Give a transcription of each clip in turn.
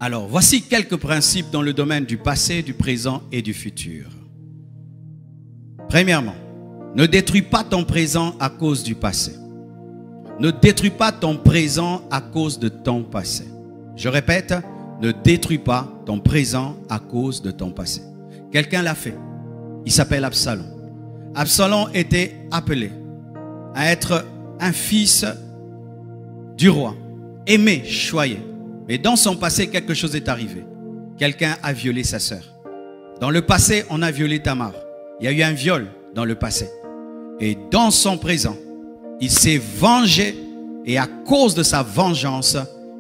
Alors, voici quelques principes dans le domaine du passé, du présent et du futur. Premièrement, ne détruis pas ton présent à cause du passé. Ne détruis pas ton présent à cause de ton passé. Je répète, ne détruis pas ton présent à cause de ton passé. Quelqu'un l'a fait. Il s'appelle Absalom. Absalom était appelé à être un fils du roi, aimé, choyé. Mais dans son passé, quelque chose est arrivé. Quelqu'un a violé sa sœur. Dans le passé, on a violé Tamar. Il y a eu un viol dans le passé. Et dans son présent, il s'est vengé. Et à cause de sa vengeance,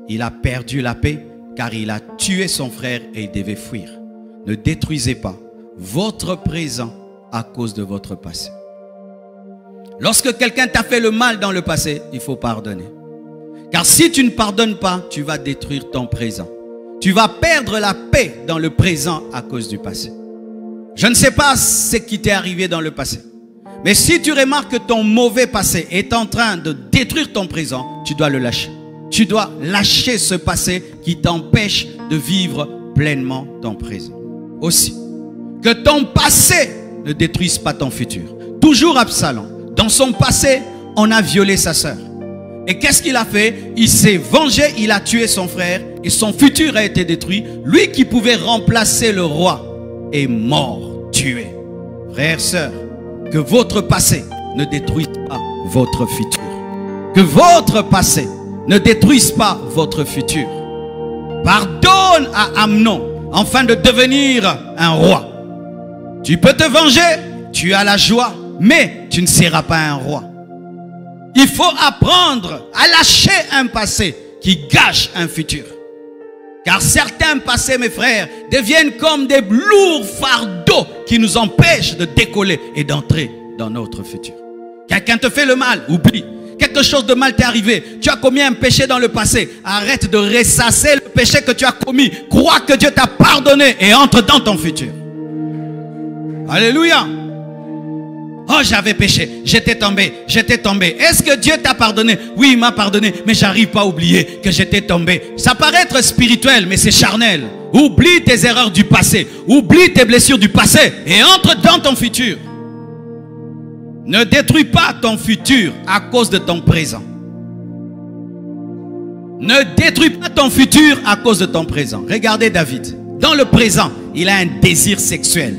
il a perdu la paix, car il a tué son frère et il devait fuir. Ne détruisez pas votre présent à cause de votre passé. Lorsque quelqu'un t'a fait le mal dans le passé, il faut pardonner. Car si tu ne pardonnes pas, tu vas détruire ton présent. Tu vas perdre la paix dans le présent à cause du passé. Je ne sais pas ce qui t'est arrivé dans le passé. Mais si tu remarques que ton mauvais passé est en train de détruire ton présent, tu dois le lâcher. Tu dois lâcher ce passé qui t'empêche de vivre pleinement ton présent. Aussi, que ton passé ne détruise pas ton futur. Toujours Absalom. Dans son passé, on a violé sa sœur. Et qu'est-ce qu'il a fait? Il s'est vengé, il a tué son frère et son futur a été détruit. Lui qui pouvait remplacer le roi est mort, tué. Frères, sœurs, que votre passé ne détruise pas votre futur. Que votre passé ne détruise pas votre futur. Pardonne à Amnon afin de devenir un roi. Tu peux te venger, tu as la joie, mais tu ne seras pas un roi. Il faut apprendre à lâcher un passé qui gâche un futur. Car certains passés, mes frères, deviennent comme des lourds fardeaux qui nous empêchent de décoller et d'entrer dans notre futur. Quelqu'un te fait le mal, oublie. Quelque chose de mal t'est arrivé. Tu as commis un péché dans le passé. Arrête de ressasser le péché que tu as commis. Crois que Dieu t'a pardonné et entre dans ton futur. Alléluia. Oh, j'avais péché, j'étais tombé. Est-ce que Dieu t'a pardonné? Oui, il m'a pardonné, mais j'arrive pas à oublier que j'étais tombé. Ça paraît être spirituel, mais c'est charnel. Oublie tes erreurs du passé, oublie tes blessures du passé et entre dans ton futur. Ne détruis pas ton futur à cause de ton présent. Ne détruis pas ton futur à cause de ton présent. Regardez David. Dans le présent, il a un désir sexuel.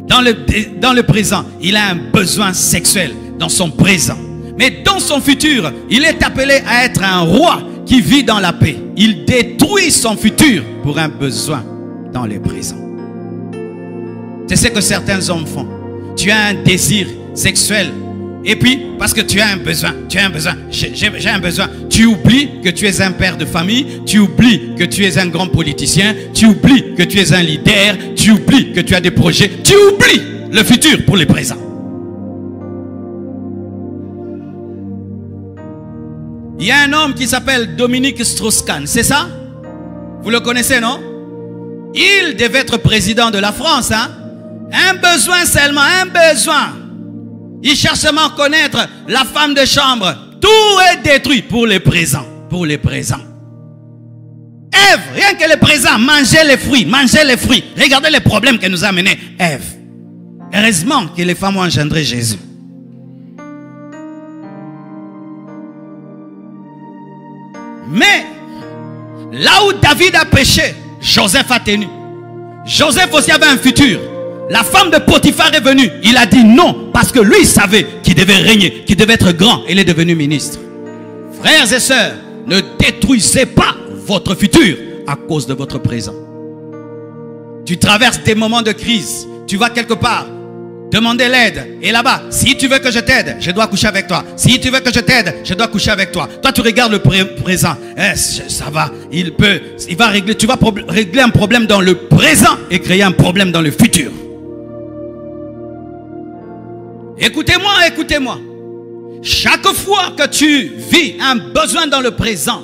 Dans le présent, il a un besoin sexuel dans son présent. Mais dans son futur, il est appelé à être un roi qui vit dans la paix. Il détruit son futur pour un besoin dans le présent. C'est ce que certains hommes font. Tu as un désir sexuel. Et puis, parce que tu as un besoin, j'ai un besoin. Tu oublies que tu es un père de famille, tu oublies que tu es un grand politicien, tu oublies que tu es un leader, tu oublies que tu as des projets, tu oublies le futur pour le présent. Il y a un homme qui s'appelle Dominique Strauss-Kahn, c'est ça? Vous le connaissez, non? Il devait être président de la France, hein? Un besoin seulement, un besoin. Il cherche seulement à connaître la femme de chambre. Tout est détruit pour les présents. Pour les présents. Ève, rien que les présents, mangez les fruits, mangez les fruits. Regardez les problèmes que nous a amenés Ève. Heureusement que les femmes ont engendré Jésus. Mais, là où David a péché, Joseph a tenu. Joseph aussi avait un futur. La femme de Potiphar est venue. Il a dit non parce que lui il savait qu'il devait régner, qu'il devait être grand. Il est devenu ministre. Frères et sœurs, ne détruisez pas votre futur à cause de votre présent. Tu traverses des moments de crise. Tu vas quelque part demander l'aide. Et là-bas, si tu veux que je t'aide, je dois coucher avec toi. Si tu veux que je t'aide, je dois coucher avec toi. Toi, tu regardes le présent. Ça va. Tu vas régler un problème dans le présent et créer un problème dans le futur. Écoutez-moi, écoutez-moi. Chaque fois que tu vis un besoin dans le présent,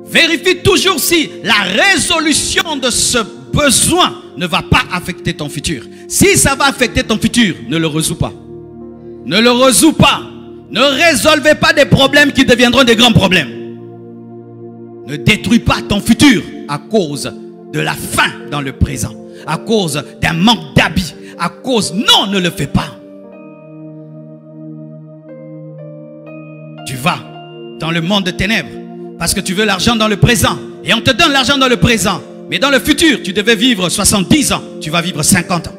vérifie toujours si la résolution de ce besoin ne va pas affecter ton futur. Si ça va affecter ton futur, ne le résous pas. Ne le résous pas. Ne résolvez pas des problèmes qui deviendront des grands problèmes. Ne détruis pas ton futur à cause de la faim dans le présent, à cause d'un manque d'habits, à cause... Non, ne le fais pas. Tu vas dans le monde de ténèbres parce que tu veux l'argent dans le présent. Et on te donne l'argent dans le présent. Mais dans le futur, tu devais vivre 70 ans. Tu vas vivre 50 ans.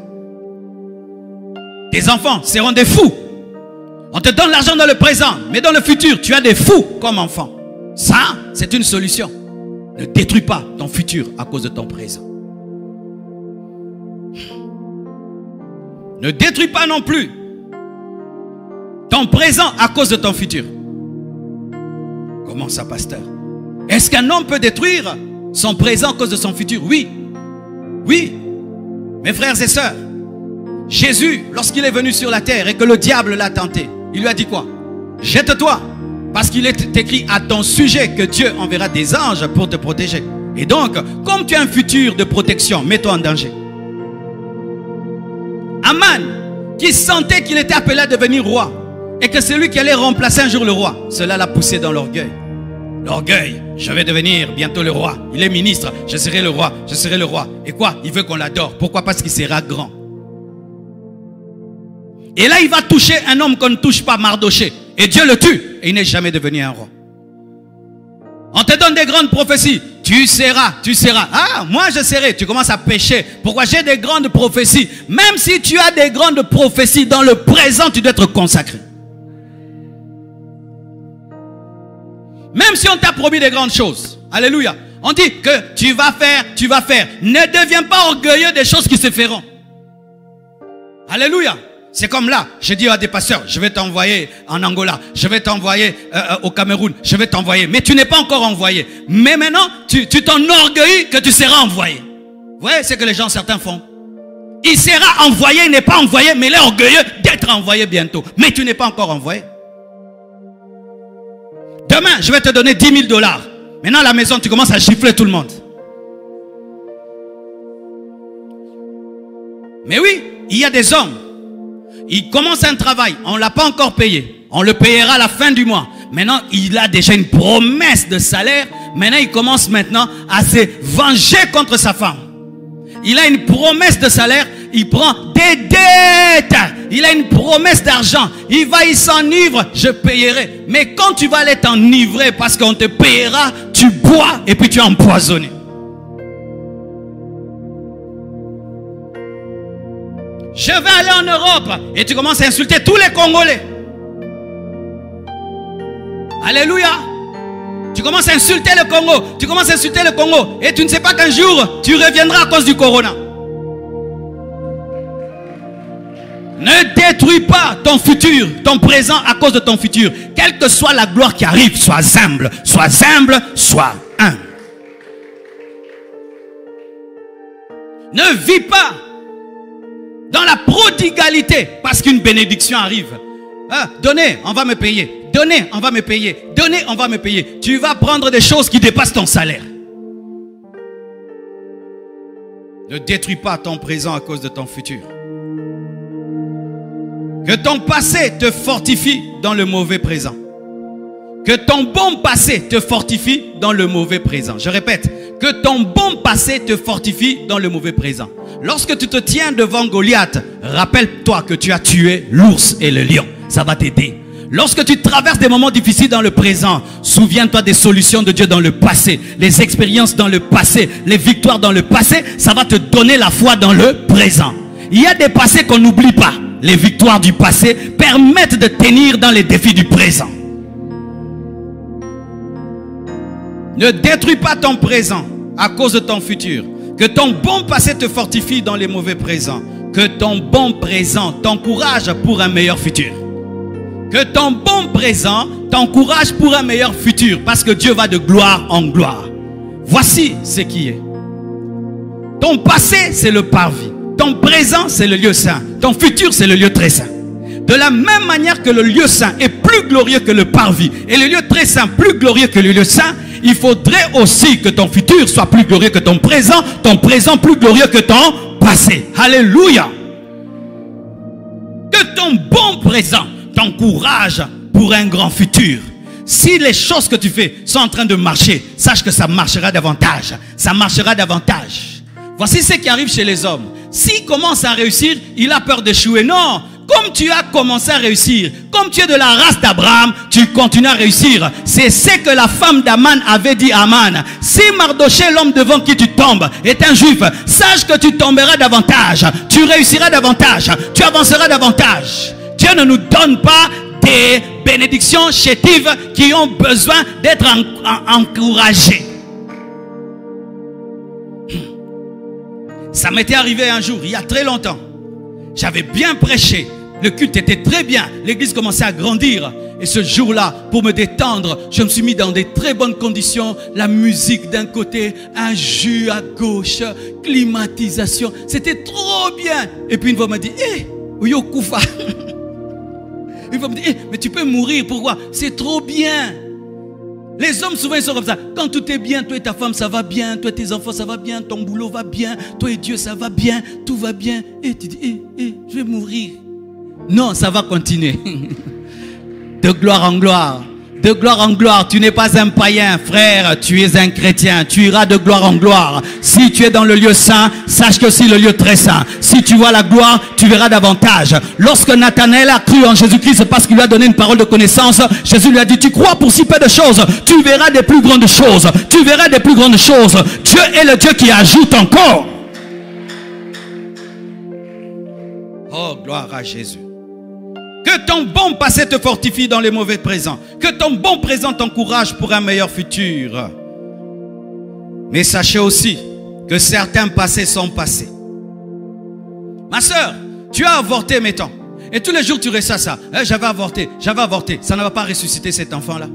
Tes enfants seront des fous. On te donne l'argent dans le présent. Mais dans le futur, tu as des fous comme enfants. Ça, c'est une solution. Ne détruis pas ton futur à cause de ton présent. Ne détruis pas non plus ton présent à cause de ton futur. Comment ça, pasteur? Est-ce qu'un homme peut détruire son présent à cause de son futur? Oui. Oui. Mes frères et sœurs, Jésus, lorsqu'il est venu sur la terre et que le diable l'a tenté, il lui a dit quoi? Jette-toi, parce qu'il est écrit à ton sujet que Dieu enverra des anges pour te protéger. Et donc, comme tu as un futur de protection, mets-toi en danger. Aman, qui sentait qu'il était appelé à devenir roi, et que c'est lui qui allait remplacer un jour le roi, cela l'a poussé dans l'orgueil. L'orgueil, je vais devenir bientôt le roi. Il est ministre, je serai le roi, je serai le roi. Et quoi? Il veut qu'on l'adore. Pourquoi? Parce qu'il sera grand. Et là, il va toucher un homme qu'on ne touche pas, Mardoché. Et Dieu le tue. Et il n'est jamais devenu un roi. On te donne des grandes prophéties. Tu seras, tu seras. Ah, moi je serai. Tu commences à pécher. Pourquoi? J'ai des grandes prophéties. Même si tu as des grandes prophéties, dans le présent, tu dois être consacré. Même si on t'a promis des grandes choses. Alléluia. On dit que tu vas faire, tu vas faire. Ne deviens pas orgueilleux des choses qui se feront. Alléluia. C'est comme là, je dis à des pasteurs, je vais t'envoyer en Angola, je vais t'envoyer au Cameroun, je vais t'envoyer. Mais tu n'es pas encore envoyé. Mais maintenant, tu t'enorgueillis que tu seras envoyé. Vous voyez ce que les gens certains font? Il sera envoyé, il n'est pas envoyé, mais il est orgueilleux d'être envoyé bientôt. Mais tu n'es pas encore envoyé. Demain, je vais te donner 10 000 $. Maintenant, à la maison, tu commences à gifler tout le monde. Mais oui, il y a des hommes. Ils commencent un travail. On ne l'a pas encore payé. On le payera à la fin du mois. Maintenant, il a déjà une promesse de salaire. Maintenant, il commence maintenant à se venger contre sa femme. Il a une promesse de salaire. Il prend des dettes. Il a une promesse d'argent. Il va, il s'enivre. Je payerai. Mais quand tu vas aller t'enivrer parce qu'on te payera, tu bois et puis tu es empoisonné. Je vais aller en Europe. Et tu commences à insulter tous les Congolais. Alléluia. Tu commences à insulter le Congo. Tu commences à insulter le Congo. Et tu ne sais pas qu'un jour, tu reviendras à cause du corona. Ne détruis pas ton futur, ton présent à cause de ton futur. Quelle que soit la gloire qui arrive, sois humble. Sois humble, sois humble. Ne vis pas dans la prodigalité parce qu'une bénédiction arrive. Ah, donnez, on va me payer. Donnez, on va me payer. Donnez, on va me payer. Tu vas prendre des choses qui dépassent ton salaire. Ne détruis pas ton présent à cause de ton futur. Que ton passé te fortifie dans le mauvais présent. Que ton bon passé te fortifie dans le mauvais présent. Je répète, que ton bon passé te fortifie dans le mauvais présent. Lorsque tu te tiens devant Goliath, rappelle-toi que tu as tué l'ours et le lion. Ça va t'aider. Lorsque tu traverses des moments difficiles dans le présent, souviens-toi des solutions de Dieu dans le passé, les expériences dans le passé, les victoires dans le passé. Ça va te donner la foi dans le présent. Il y a des passés qu'on n'oublie pas. Les victoires du passé permettent de tenir dans les défis du présent. Ne détruis pas ton présent à cause de ton futur. Que ton bon passé te fortifie dans les mauvais présents. Que ton bon présent t'encourage pour un meilleur futur. Que ton bon présent t'encourage pour un meilleur futur. Parce que Dieu va de gloire en gloire. Voici ce qui est. Ton passé, c'est le parvis. Ton présent, c'est le lieu saint. Ton futur, c'est le lieu très saint. De la même manière que le lieu saint est plus glorieux que le parvis, et le lieu très saint plus glorieux que le lieu saint, il faudrait aussi que ton futur soit plus glorieux que ton présent plus glorieux que ton passé. Alléluia. Que ton bon présent t'encourage pour un grand futur. Si les choses que tu fais sont en train de marcher, sache que ça marchera davantage. Ça marchera davantage. Voici ce qui arrive chez les hommes. S'il commence à réussir, il a peur d'échouer. Non, comme tu as commencé à réussir, comme tu es de la race d'Abraham, tu continues à réussir. C'est ce que la femme d'Aman avait dit à Aman. Si Mardoché, l'homme devant qui tu tombes, est un juif, sache que tu tomberas davantage. Tu réussiras davantage. Tu avanceras davantage. Dieu ne nous donne pas des bénédictions chétives qui ont besoin d'être encouragées. Ça m'était arrivé un jour, il y a très longtemps. J'avais bien prêché. Le culte était très bien. L'église commençait à grandir. Et ce jour-là, pour me détendre, je me suis mis dans des très bonnes conditions. La musique d'un côté, un jus à gauche, climatisation. C'était trop bien. Et puis une fois, on m'a dit, Oyo Koufa. Une fois, on m'a dit, mais tu peux mourir. Pourquoi? C'est trop bien. Les hommes souvent ils sont comme ça. Quand tout est bien, toi et ta femme ça va bien, toi et tes enfants ça va bien, ton boulot va bien, toi et Dieu ça va bien, tout va bien. Et tu dis, je vais mourir. Non, ça va continuer. De gloire en gloire. De gloire en gloire. Tu n'es pas un païen, frère, tu es un chrétien. Tu iras de gloire en gloire. Si tu es dans le lieu saint, sache que c'est le lieu très saint. Si tu vois la gloire, tu verras davantage. Lorsque Nathanaël a cru en Jésus-Christ parce qu'il lui a donné une parole de connaissance, Jésus lui a dit, tu crois pour si peu de choses, tu verras des plus grandes choses. Tu verras des plus grandes choses. Dieu est le Dieu qui ajoute encore. Oh, gloire à Jésus. Que ton bon passé te fortifie dans les mauvais présents. Que ton bon présent t'encourage pour un meilleur futur. Mais sachez aussi que certains passés sont passés. Ma soeur, tu as avorté, mettons. Et tous les jours tu ressens ça. J'avais avorté. Ça ne va pas ressusciter cet enfant-là.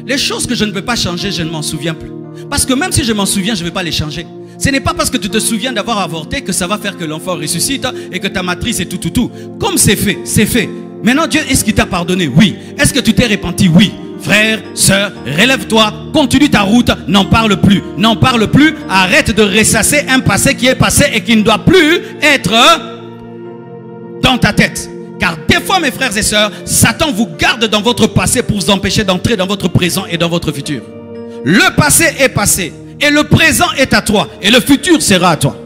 Les choses que je ne peux pas changer, je ne m'en souviens plus. Parce que même si je m'en souviens, je ne vais pas les changer. Ce n'est pas parce que tu te souviens d'avoir avorté que ça va faire que l'enfant ressuscite et que ta matrice est tout. Comme c'est fait, c'est fait. Maintenant, Dieu, est-ce qu'il t'a pardonné? Oui. Est-ce que tu t'es repenti? Oui. Frère, sœur, relève-toi, continue ta route, n'en parle plus. N'en parle plus, arrête de ressasser un passé qui est passé et qui ne doit plus être dans ta tête. Car des fois, mes frères et sœurs, Satan vous garde dans votre passé pour vous empêcher d'entrer dans votre présent et dans votre futur. Le passé est passé et le présent est à toi et le futur sera à toi.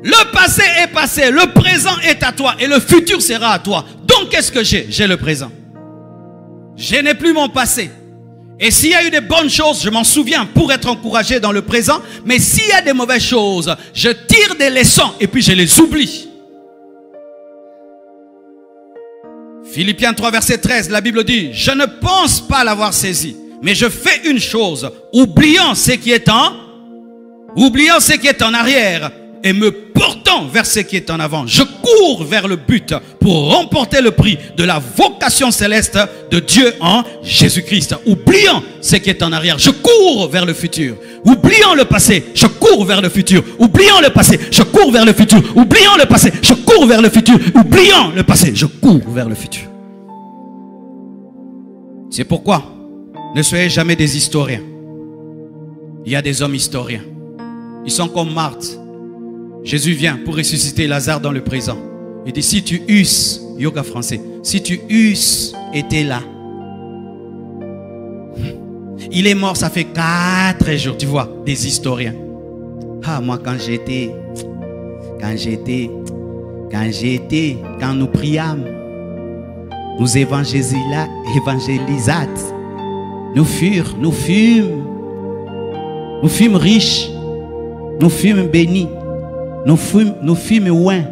Le passé est passé, le présent est à toi et le futur sera à toi. Donc qu'est-ce que j'ai? J'ai le présent. Je n'ai plus mon passé. Et s'il y a eu des bonnes choses, je m'en souviens pour être encouragé dans le présent. Mais s'il y a des mauvaises choses, je tire des leçons et puis je les oublie. Philippiens 3 verset 13, la Bible dit, je ne pense pas l'avoir saisi, mais je fais une chose, oubliant ce qui est en arrière et me portant vers ce qui est en avant. Je cours vers le but pour remporter le prix de la vocation céleste de Dieu en Jésus-Christ. Oubliant ce qui est en arrière, je cours vers le futur. Oubliant le passé, je cours vers le futur. Oubliant le passé, je cours vers le futur. Oubliant le passé, je cours vers le futur. Oubliant le passé, je cours vers le futur. C'est pourquoi ne soyez jamais des historiens. Il y a des hommes historiens. Ils sont comme Marthe. Jésus vient pour ressusciter Lazare dans le présent. Il dit, si tu eusses, yoga français, si tu eusses été là. Il est mort, ça fait 4 jours, tu vois, des historiens. Ah, moi quand nous priâmes, nous évangélisâmes, nous fûmes riches, nous fûmes bénis. Nous fûmes loin.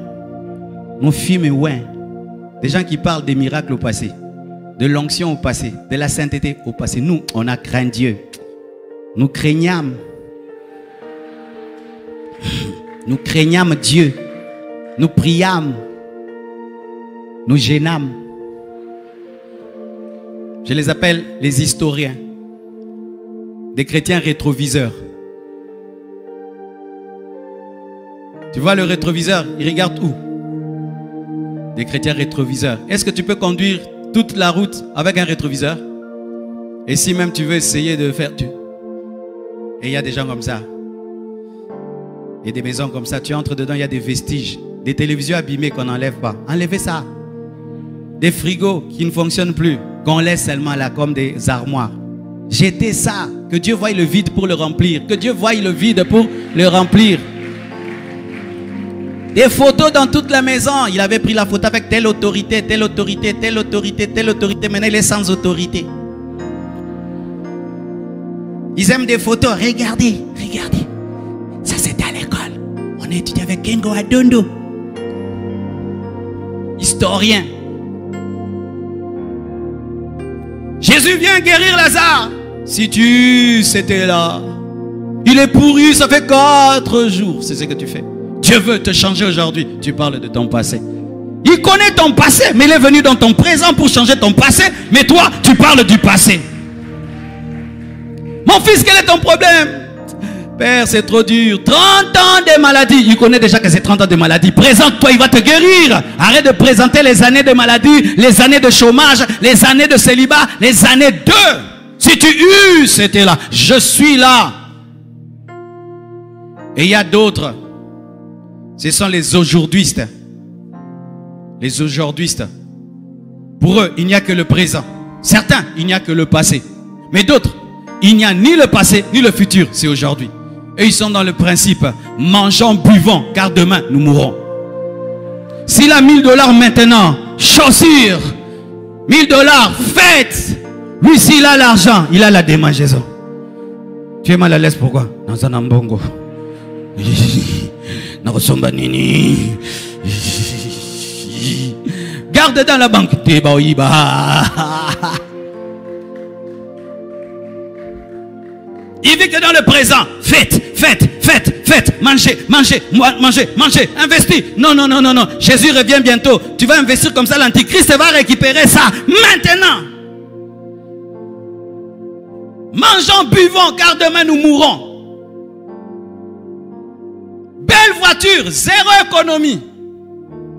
Des gens qui parlent des miracles au passé, de l'onction au passé, de la sainteté au passé. Nous, on a craint Dieu. Nous craignâmes. Nous craignâmes Dieu. Nous priâmes. Nous gênâmes. Je les appelle les historiens. Des chrétiens rétroviseurs. Tu vois le rétroviseur, il regarde où? Des chrétiens rétroviseurs. Est-ce que tu peux conduire toute la route avec un rétroviseur? Et si même tu veux essayer de faire... Et il y a des gens comme ça. Il y a des maisons comme ça. Tu entres dedans, il y a des vestiges. Des télévisions abîmées qu'on n'enlève pas. Enlevez ça. Des frigos qui ne fonctionnent plus, qu'on laisse seulement là comme des armoires. Jetez ça. Que Dieu voie le vide pour le remplir. Que Dieu voie le vide pour le remplir. Des photos dans toute la maison. Il avait pris la photo avec telle autorité, telle autorité, telle autorité, telle autorité. Maintenant, il est sans autorité. Ils aiment des photos. Regardez, regardez. Ça, c'était à l'école. On a étudié avec Kengo Adondo. Historien. Jésus vient guérir Lazare. Si tu c'était là. Il est pourri, ça fait 4 jours. C'est ce que tu fais. Dieu veut te changer aujourd'hui. Tu parles de ton passé. Il connaît ton passé, mais il est venu dans ton présent pour changer ton passé. Mais toi, tu parles du passé. Mon fils, quel est ton problème? Père, c'est trop dur. 30 ans de maladie. Il connaît déjà que c'est 30 ans de maladie. Présente-toi, il va te guérir. Arrête de présenter les années de maladie, les années de chômage, les années de célibat, les années de... Si tu c'était là. Je suis là. Et il y a d'autres. Ce sont les aujourd'hui-istes. Les aujourd'hui-istes. Pour eux, il n'y a que le présent. Certains, il n'y a que le passé. Mais d'autres, il n'y a ni le passé, ni le futur. C'est aujourd'hui. Et ils sont dans le principe, mangeons, buvons, car demain, nous mourrons. S'il a 1000 $, maintenant, chaussures, 1000 $, fêtes. Lui, s'il a l'argent, il a la démangeaison. Tu es mal à l'aise, pourquoi? Dans un ambongo. Garde dans la banque. Il vit que dans le présent. Faites, faites, faites, faites. Mangez, mangez, mangez, mangez. Investis. Non, non, non, non, non. Jésus revient bientôt. Tu vas investir comme ça. L'Antichrist va récupérer ça. Maintenant. Mangeons, buvons, car demain nous mourrons. Belle voiture, zéro économie.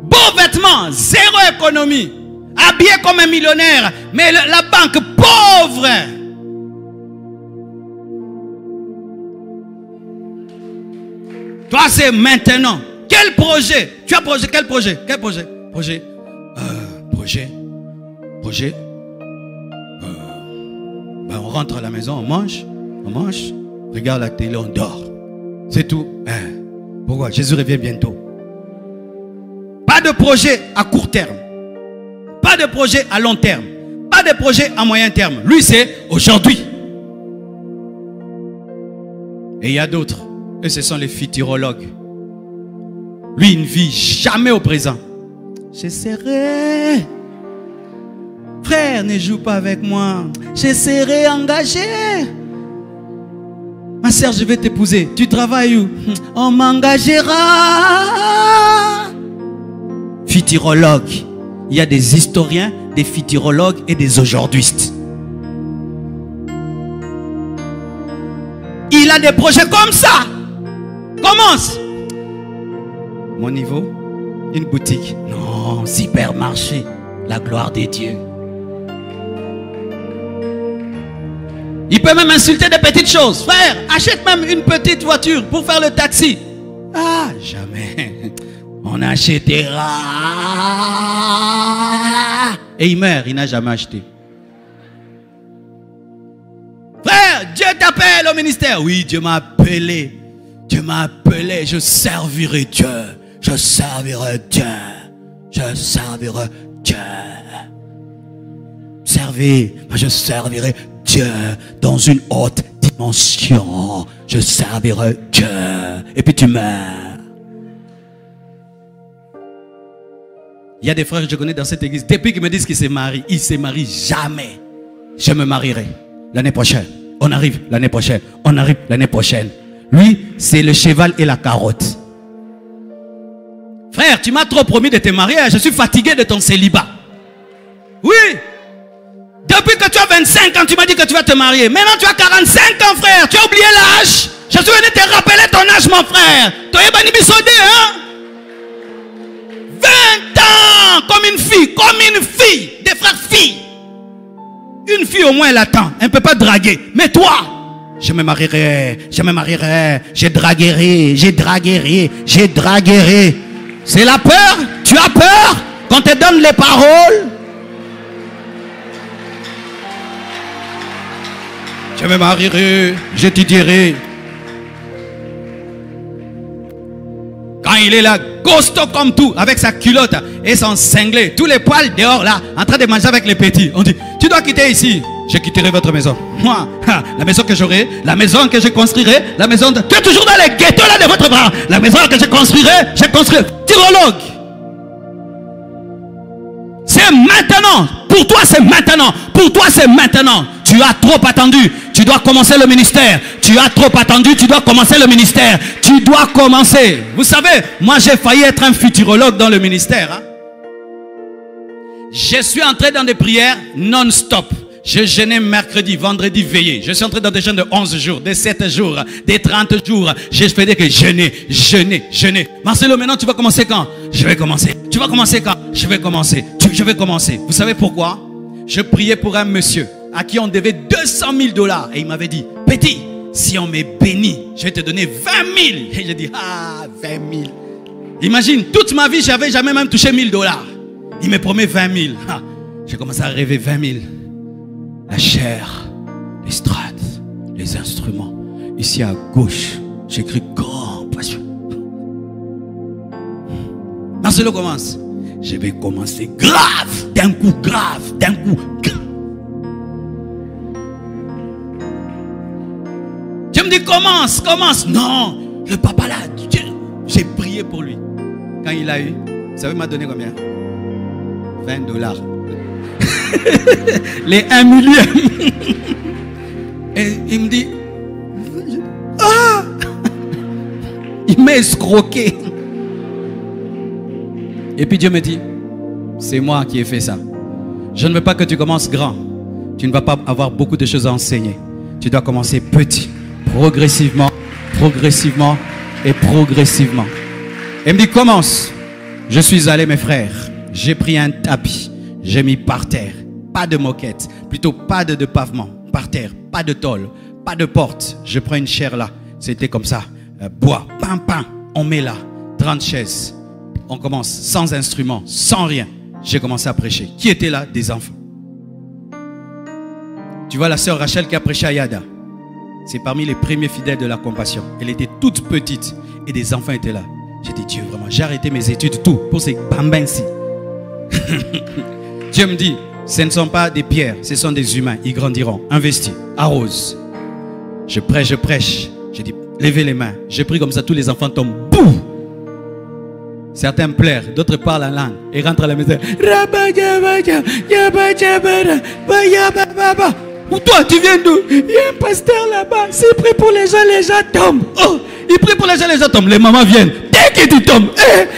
Beaux vêtements, zéro économie. Habillé comme un millionnaire, mais la banque pauvre. Toi, c'est maintenant. Quel projet? Tu as projet? Quel projet? Quel projet? Projet. Ben, on rentre à la maison, on mange, regarde la télé, on dort. C'est tout. Pourquoi? Jésus revient bientôt. Pas de projet à court terme. Pas de projet à long terme. Pas de projet à moyen terme. Lui, c'est aujourd'hui. Et il y a d'autres. Et ce sont les futurologues. Lui, il ne vit jamais au présent. Je serai... Frère, ne joue pas avec moi. Je serai engagé. Ma sœur, je vais t'épouser. Tu travailles où? On m'engagera. Futurologue. Il y a des historiens, des futurologues et des aujourd'hui-istes. Il a des projets comme ça. Commence. Mon niveau, une boutique. Non, supermarché. La gloire de Dieu. Il peut même insulter des petites choses. Frère, achète même une petite voiture pour faire le taxi. Ah, jamais. On achètera. Et il meurt, il n'a jamais acheté. Frère, Dieu t'appelle au ministère. Oui, Dieu m'a appelé. Dieu m'a appelé. Je servirai Dieu. Je servirai Dieu. Je servirai Dieu. Servez, je servirai Dieu dans une haute dimension. Je servirai Dieu. Et puis tu meurs. Il y a des frères que je connais dans cette église. Depuis qu'ils me disent qu'ils se marient, ils ne se marient jamais. Je me marierai l'année prochaine. On arrive l'année prochaine. On arrive l'année prochaine. Lui, c'est le cheval et la carotte. Frère, tu m'as trop promis de te marier. Je suis fatigué de ton célibat. Oui. Depuis que tu as 25 ans, tu m'as dit que tu vas te marier. Maintenant, tu as 45 ans, frère. Tu as oublié l'âge. Je suis venu te rappeler ton âge, mon frère. Tu es bani bisodé, hein? 20 ans, comme une fille. Des frères filles. Une fille au moins, elle attend. Elle ne peut pas draguer. Mais toi, je me marierai. Je draguerai. C'est la peur. Tu as peur quand te donne les paroles. Je me marierai, j'étudierai. Quand il est là, costaud comme tout, avec sa culotte et son cinglé, tous les poils dehors là, en train de manger avec les petits. On dit, tu dois quitter ici. Je quitterai votre maison. Moi, la maison que j'aurai, la maison que je construirai, la maison de... Tu es toujours dans les ghettos là de votre bras. La maison que je construirai. Tyrologue. C'est maintenant. Pour toi, c'est maintenant. Pour toi, c'est maintenant. Tu as trop attendu. Tu dois commencer le ministère. Tu as trop attendu. Tu dois commencer le ministère. Tu dois commencer. Vous savez, moi, j'ai failli être un futurologue dans le ministère. Hein? Je suis entré dans des prières non-stop. Je jeûnais mercredi, vendredi veillé. Je suis entré dans des jeûnes de 11 jours, des 7 jours, des 30 jours. Je faisais que jeûner. Marcelo, maintenant tu vas commencer quand? Je vais commencer. Tu vas commencer quand? Je vais commencer. Je vais commencer. Vous savez pourquoi? Je priais pour un monsieur à qui on devait 200 000 $. Et il m'avait dit, petit, si on m'est béni, je vais te donner 20 000. Et j'ai dit, 20 000. Imagine, toute ma vie, j'avais jamais même touché 1 000 $. Il me promet 20 000. J'ai commencé à rêver 20 000. La chair, les strates, les instruments. Ici à gauche, j'écris grand passion. Marcelo commence. Je vais commencer grave, d'un coup grave, d'un coup grave. Je me dis commence. Non, le papa là, j'ai prié pour lui. Quand il a eu, vous savez, il m'a donné combien? 20 $. Les 1 million. Et il me dit, il m'a escroqué. Et puis Dieu me dit, c'est moi qui ai fait ça. Je ne veux pas que tu commences grand. Tu ne vas pas avoir beaucoup de choses à enseigner. Tu dois commencer petit, progressivement. Et il me dit, commence. Je suis allé, mes frères. J'ai pris un tapis. J'ai mis par terre, pas de moquette, plutôt pas de pavement, par terre, pas de tôle, pas de porte. Je prends une chaire là, c'était comme ça, bois, pain, on met là, 30 chaises. On commence sans instrument, sans rien. J'ai commencé à prêcher. Qui était là? Des enfants. Tu vois la sœur Rachel qui a prêché à Yada. C'est parmi les premiers fidèles de la compassion. Elle était toute petite et des enfants étaient là. J'ai dit, Dieu, vraiment, j'ai arrêté mes études, tout, pour ces bambins-ci. Dieu me dit, ce ne sont pas des pierres, ce sont des humains. Ils grandiront. Investis, arrose. Je prêche. J'ai dit, levez les mains. J'ai pris comme ça, tous les enfants tombent. Boum! Certains pleurent, d'autres parlent en langue et rentrent à la maison. Ou toi, tu viens d'où? Il y a un pasteur là-bas. S'il prie pour les gens tombent. Oh, il prie pour les gens tombent. Les mamans viennent. Dès que tu tombes,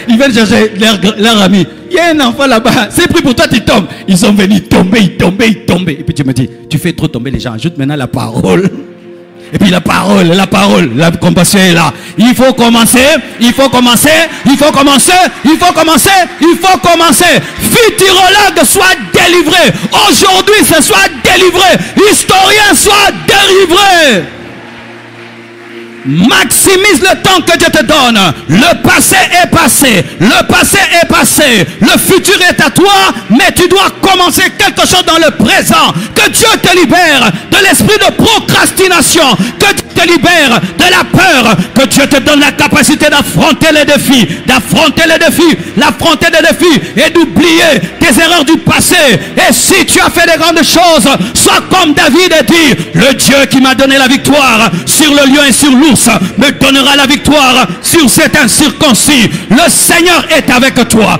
ils viennent chercher leur ami. Il y a un enfant là-bas. S'il prie pour toi, tu tombes. Ils sont venus tomber. Et puis tu me dis, tu fais trop tomber les gens. Ajoute maintenant la parole. Et puis la parole, la compassion est là. Il faut commencer. Futurologue soit délivré. Aujourd'hui, ce soit délivré. Historien soit délivré. Maximise le temps que Dieu te donne. Le passé est passé. Le futur est à toi. Mais tu dois commencer quelque chose dans le présent. Que Dieu te libère de l'esprit de procrastination. Que Dieu te libère de la peur. Que Dieu te donne la capacité d'affronter les défis. L'affronter des défis et d'oublier tes erreurs du passé. Et si tu as fait des grandes choses, sois comme David et dis, le Dieu qui m'a donné la victoire sur le lion et sur l'ours me donnera la victoire sur cet incirconcis. Le Seigneur est avec toi.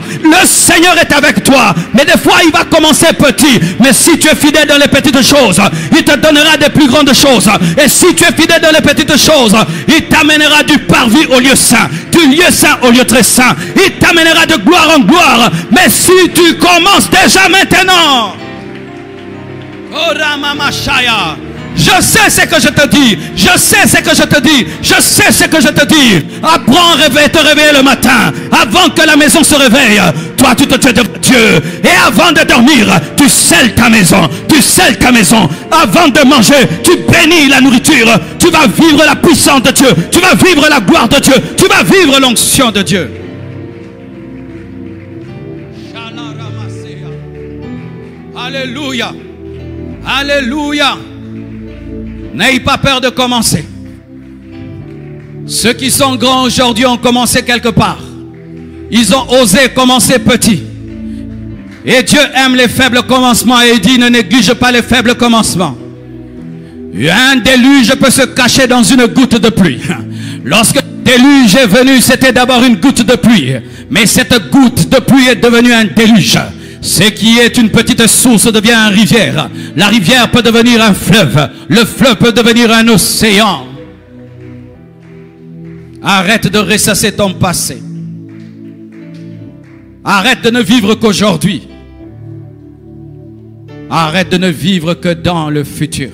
Mais des fois il va commencer petit. Mais si tu es fidèle dans les petites choses, il te donnera des plus grandes choses. Et si tu es fidèle dans les petites choses, il t'amènera du parvis au lieu saint, du lieu saint au lieu très saint. Il t'amènera de gloire en gloire. Mais si tu commences déjà maintenant, oh Ramamashaya, je sais ce que je te dis. Apprends à te réveiller le matin. Avant que la maison se réveille, toi tu te tiens devant Dieu. Et avant de dormir, tu scelles ta maison. Avant de manger, tu bénis la nourriture. Tu vas vivre la puissance de Dieu. Tu vas vivre la gloire de Dieu. Tu vas vivre l'onction de Dieu. Alléluia. N'ayez pas peur de commencer. Ceux qui sont grands aujourd'hui ont commencé quelque part. Ils ont osé commencer petit. Et Dieu aime les faibles commencements et il dit ne néglige pas les faibles commencements. Un déluge peut se cacher dans une goutte de pluie. Lorsque le déluge est venu, c'était d'abord une goutte de pluie. Mais cette goutte de pluie est devenue un déluge. Ce qui est une petite source devient une rivière. La rivière peut devenir un fleuve. Le fleuve peut devenir un océan. Arrête de ressasser ton passé. Arrête de ne vivre qu'aujourd'hui. Arrête de ne vivre que dans le futur.